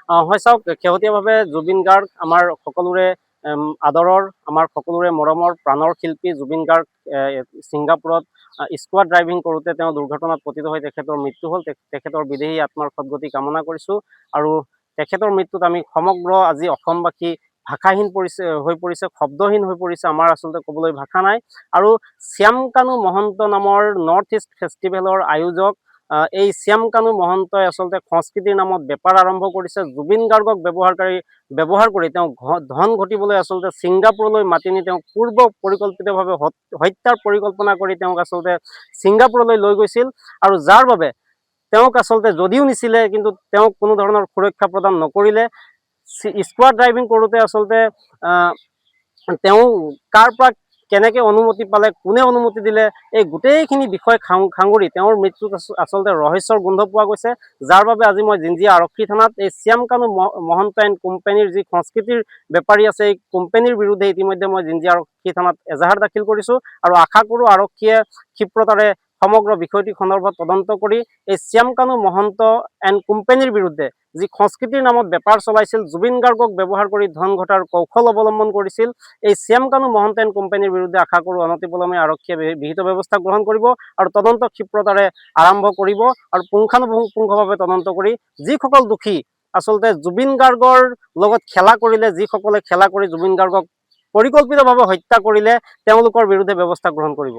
হয় চাওক, শেহতীয়াভাৱে জুবিন গাৰ্গ আমাৰ সকলোৰে আদৰৰ, আমাৰ সকলোৰে মৰমৰ প্ৰাণৰ শিল্পী জুবিন গাৰ্গ ছিংগাপুৰত স্কুৱা ড্ৰাইভিং কৰোঁতে তেওঁ দুৰ্ঘটনাত পতিত হৈ তেখেতৰ মৃত্যু হ'ল। তেখেতৰ বিদেহী আত্মাৰ সদ্গতি কামনা কৰিছোঁ। আৰু তেখেতৰ মৃত্যুত আমি সমগ্ৰ আজি অসমবাসী ভাষাহীন হৈ পৰিছে, শব্দহীন হৈ পৰিছে। আমাৰ আচলতে ক'বলৈ ভাষা নাই। আৰু শ্যামকানু মহন্ত নামৰ নৰ্থ ইষ্ট ফেষ্টিভেলৰ আয়োজক এই শ্যামকানু মহন্তই আচলতে সংস্কৃতিৰ নামত বেপাৰ আৰম্ভ কৰিছে। জুবিন গাৰ্গক ব্যৱহাৰ কৰি তেওঁ ধন ঘটিবলৈ আচলতে ছিংগাপুৰলৈ মাতি নি তেওঁক পূৰ্ব পৰিকল্পিতভাৱে হত্যাৰ পৰিকল্পনা কৰি তেওঁক আচলতে ছিংগাপুৰলৈ লৈ গৈছিল। আৰু যাৰ বাবে তেওঁক আচলতে যদিও নিছিলে, কিন্তু তেওঁক কোনো ধৰণৰ সুৰক্ষা প্ৰদান নকৰিলে। স্কুৱা ড্ৰাইভিং কৰোঁতে আচলতে তেওঁ কাৰ পৰা কেনেকৈ অনুমতি পালে, কোনে অনুমতি দিলে, এই গোটেইখিনি বিষয় সাঙুৰি তেওঁৰ মৃত্যুত আচলতে ৰহস্যৰ গোন্ধ পোৱা গৈছে। যাৰ বাবে আজি মই জিঞ্জিয়া আৰক্ষী থানাত এই শ্যামকানু মহন্ত এণ্ড কোম্পানীৰ যি সংস্কৃতিৰ বেপাৰী আছে, এই কোম্পানীৰ বিৰুদ্ধে ইতিমধ্যে মই জিঞ্জিয়া আৰক্ষী থানাত এজাহাৰ দাখিল কৰিছোঁ। আৰু আশা কৰোঁ আৰক্ষীয়ে ক্ষিপ্ৰতাৰে সমগ্ৰ বিষয়টি সন্দৰ্ভত তদন্ত কৰি এই শ্যামকানু মহন্ত এণ্ড কোম্পানীৰ বিৰুদ্ধে যি সংস্কৃতিৰ নামত বেপাৰ চলাইছিল, জুবিন গাৰ্গক ব্যৱহাৰ কৰি ধন ঘটাৰ কৌশল অৱলম্বন কৰিছিল, এই শ্যামকানু মহন্ত এণ্ড কোম্পানীৰ বিৰুদ্ধে আশা কৰোঁ অনতিপলমে আৰক্ষীয়ে বিহিত ব্যৱস্থা গ্ৰহণ কৰিব আৰু তদন্ত ক্ষিপ্ৰতাৰে আৰম্ভ কৰিব। আৰু পুংখানুপুংখভাৱে তদন্ত কৰি যিসকল দোষী আচলতে জুবিন গাৰ্গৰ লগত খেলা কৰিলে, যিসকলে খেলা কৰি জুবিন গাৰ্গক পৰিকল্পিতভাৱে হত্যা কৰিলে, তেওঁলোকৰ বিৰুদ্ধে ব্যৱস্থা গ্ৰহণ কৰিব।